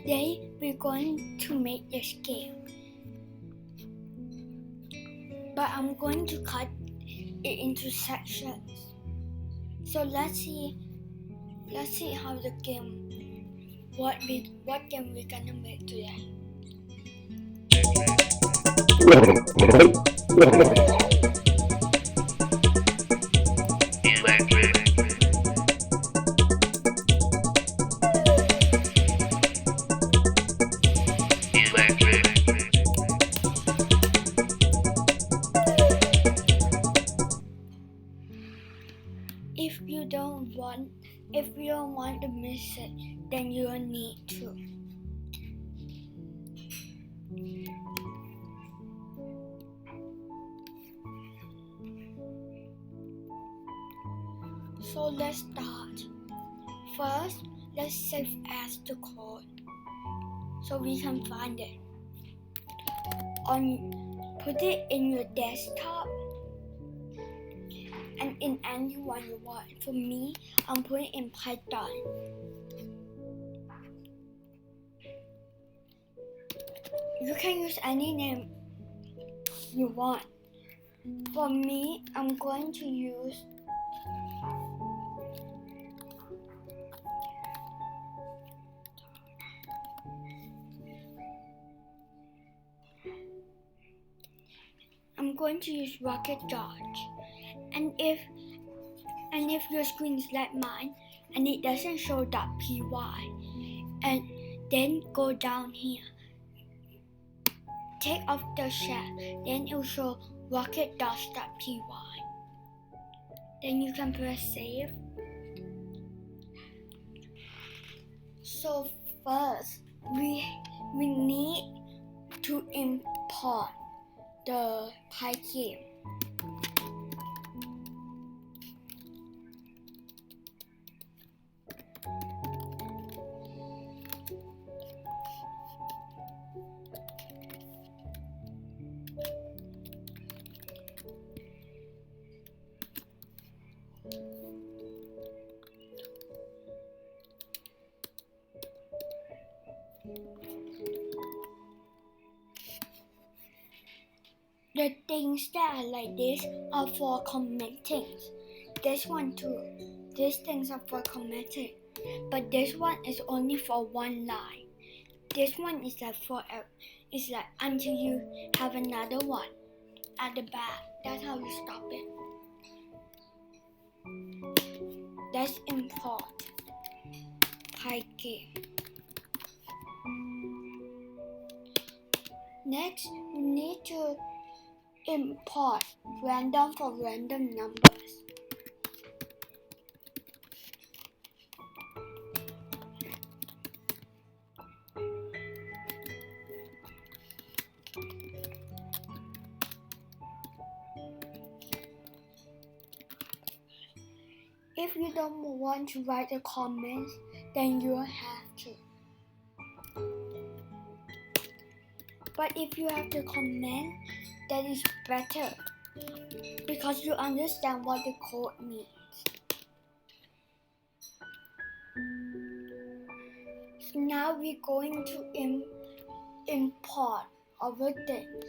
Today we're going to make this game, but I'm going to cut it into sections. So let's see how the game, what game we're gonna make today. If you don't want to miss it, then you don't need to. So let's start. First, let's save as the code so we can find it. Put it in your desktop and in anyone you want. For me, I'm putting it in Python. You can use any name you want. For me, I'm going to use Rocket George. And if your screen is like mine and it doesn't show .py, and then go down here, take off the shell, then it will show rocket.py. Then you can press save. So first, we need to import the Pygame. The things that are like this are for commenting. This one too. These things are for commenting. But this one is only for one line. This one is like until you have another one at the back. That's how you stop it. Let's import Pygame. Next, we need to import random for random numbers. If you don't want to write the comments, then you don't have to. But if you have to comment, that is better because you understand what the code means. So now we're going to import other things.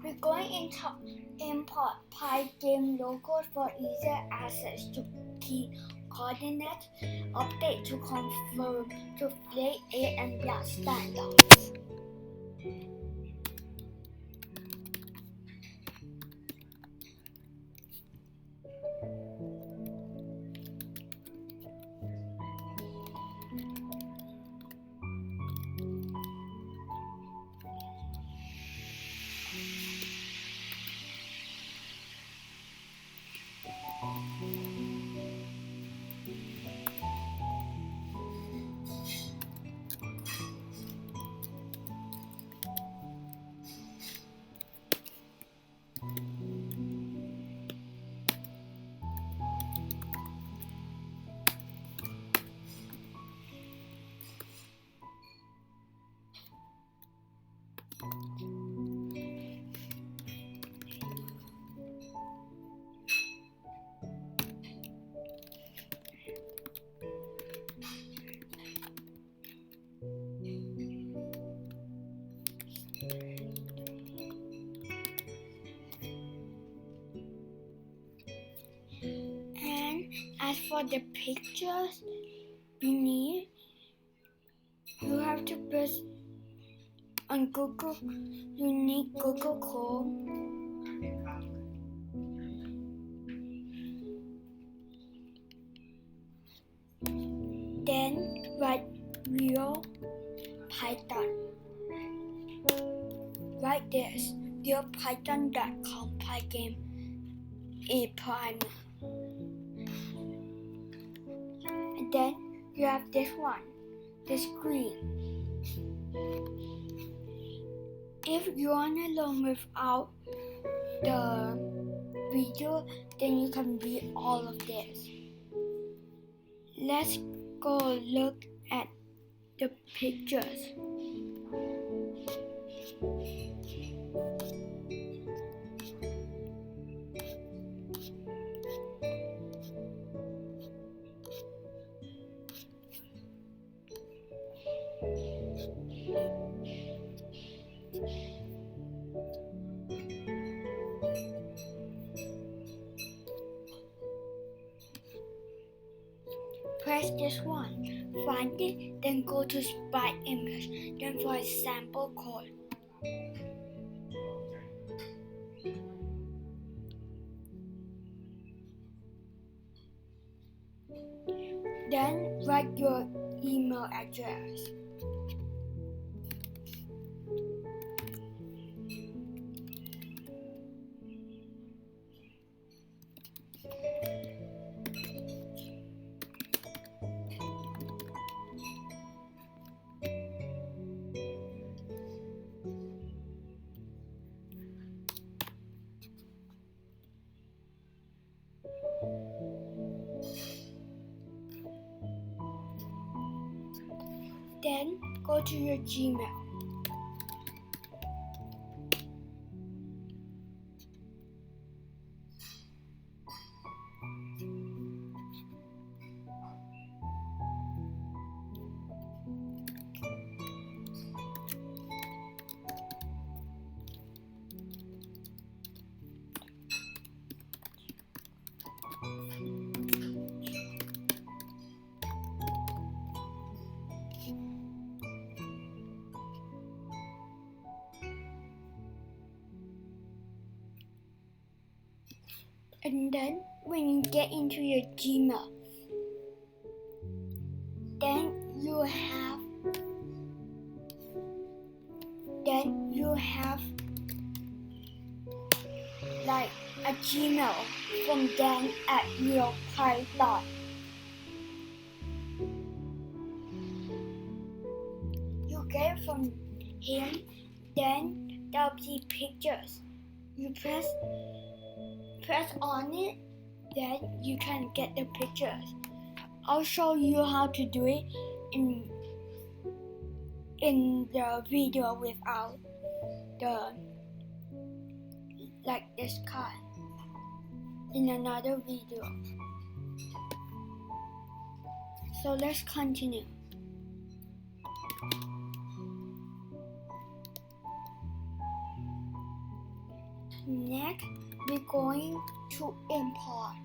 We're going to import Pygame logos for easier access to key coordinates, update to confirm to play A and B standards. for the pictures beneath, you have to press on Google. You need Google Chrome. Then write real Python. Write this, realpython.com pygame a primer. And then you have this one, the screen. If you want to learn without the video, then you can read all of this. Let's go look at the pictures. Press this one, find it, then go to Sprite Image, then for a sample code. Then write your email address. Then go to your Gmail. And then when you get into your Gmail, then you have like a Gmail from Dan at realpython. You get it from him, then there'll be pictures. You press on it, then you can get the pictures. I'll show you how to do it in the video without the like this card in another video. So let's continue. Next, we're going to import.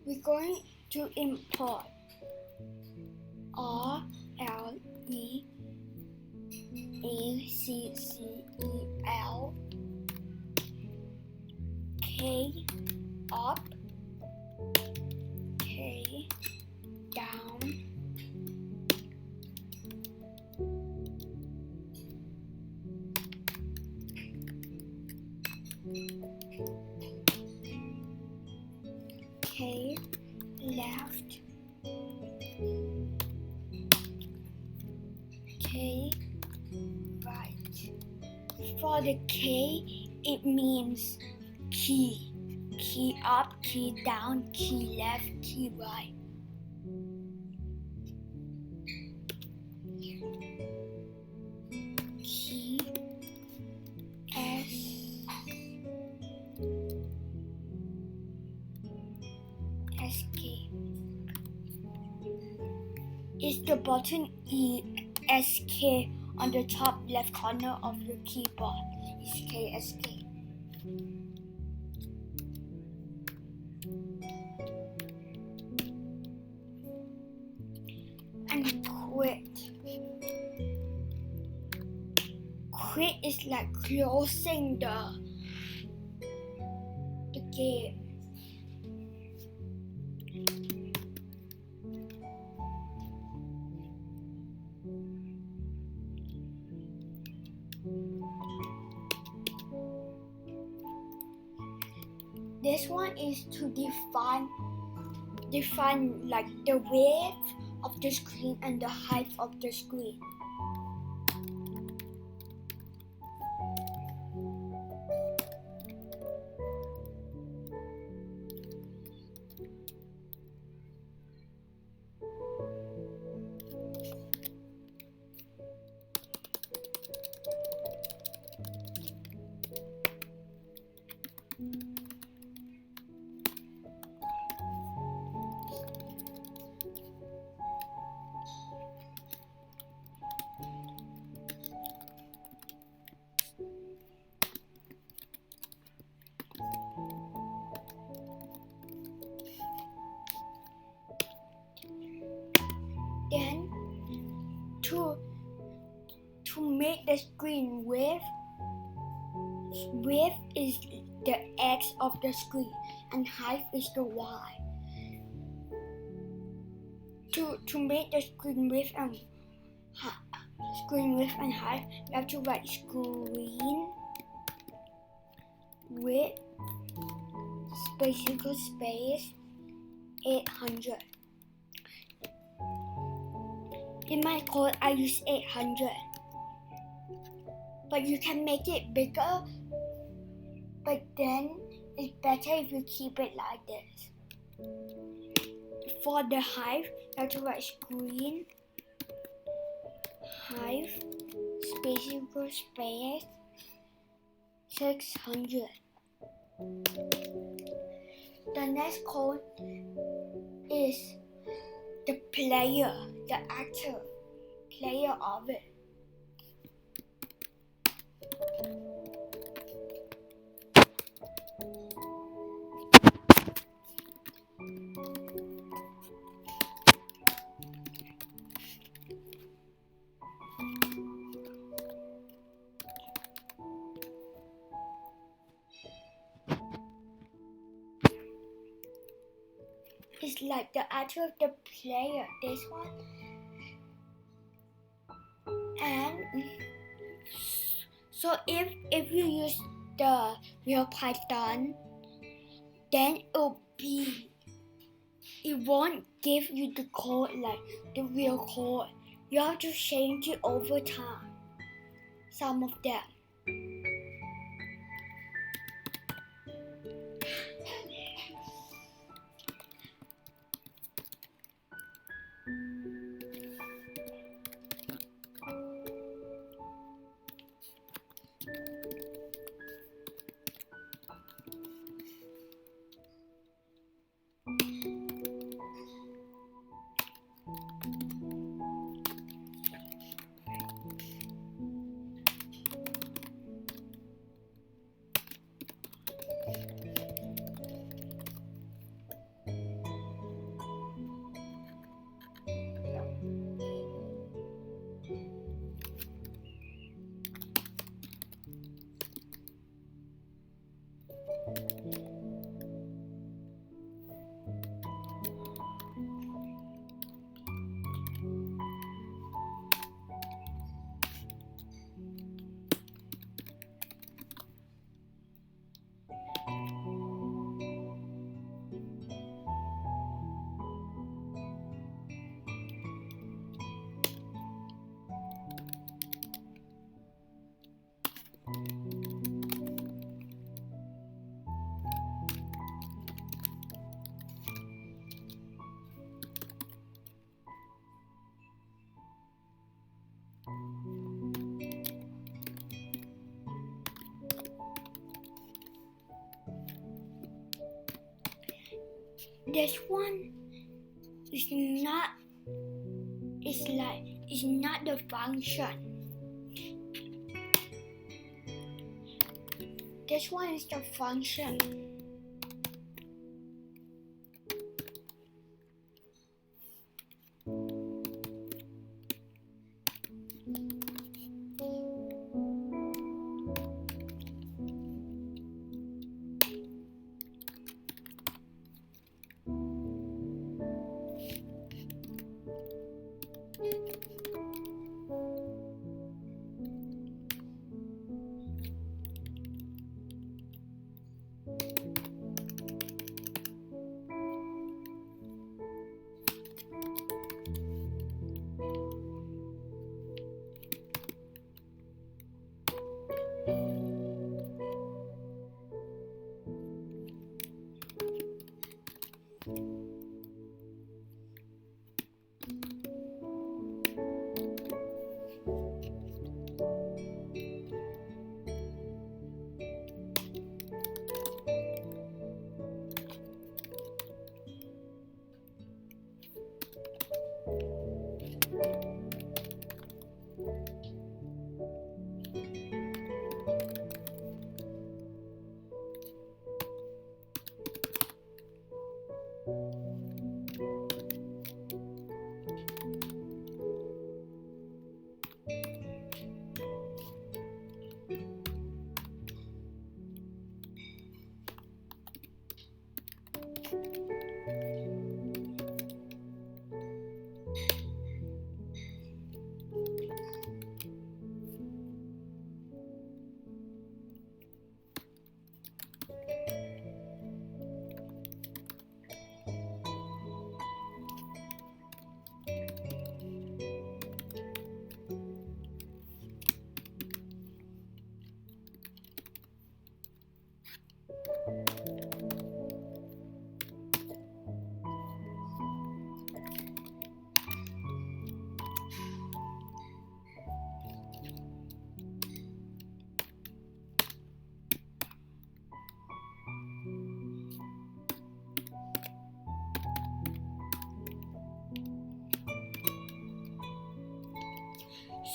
We're going to import RLEACCEL K up, K down, K left, K right. For the K, it means key. Key up, key down, key left, key right. Key escape. is the button ESK on the top left corner of your keyboard. ESK. And quit. Quit is like closing the game. This one is to define like the width of the screen and the height of the screen. Then to make the screen width is the X of the screen and height is the Y. To make the screen width and height, you have to write screen width space 800. In my code, I use 800, but you can make it bigger, but then it's better if you keep it like this. For the height, you have to write screen height space 600. The next code is the player, the active player of it. It's like the active of the player, this one. And so if you use the real Python, then it won't give you the code like the real code. You have to change it over time. Some of them. This one is not it's not the function. This one is the function.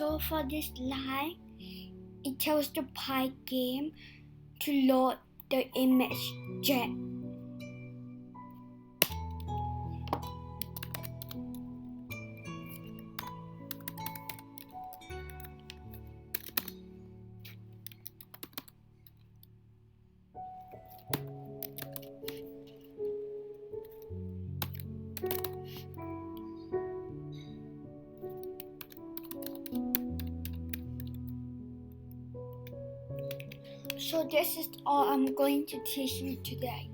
So for this line, it tells the Pi game to load the image jet. So this is all I'm going to teach you today.